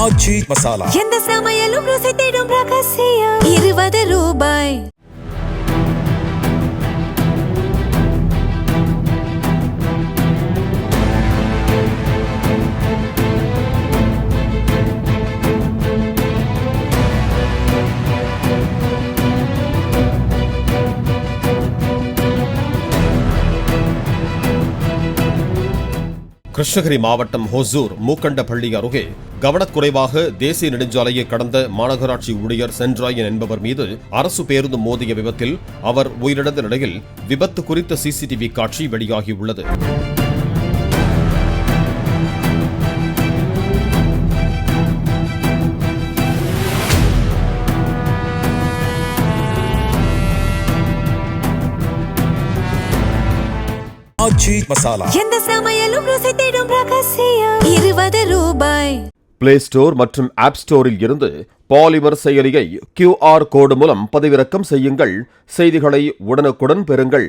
ஆச்சி மசாலா. எந்த சமையலும் ருசி தேடும் ரகசியம். 20 ரூபாய். கிருஷ்ணகிரி மாவட்டம் ஹொசூர் மூக்கண்டப்பள்ளி அருகே கவனக்குறைவாக தேசிய நெடுஞ்சாலையை கடந்த மாநகராட்சி ஊழியர் சென்ட்ராயன் என்பவர் மீது அரசு பேருந்து மோதிய விபத்தில் அவர் உயிரிழந்த நிலையில் விபத்து குறித்த சிசிடிவி காட்சி வெளியாகியுள்ளது. ஆச்சி மசாலா. எந்த சமையலும் ருசி தேடும் ரகசியம். 20 ரூபாய். பிளே ஸ்டோர் மற்றும் ஆப் ஸ்டோரில் இருந்து பாலிமர் செயலியை QR கோடு மூலம் பதிவிறக்கம் செய்யுங்கள். செய்திகளை உடனுக்குடன் பெறுங்கள்.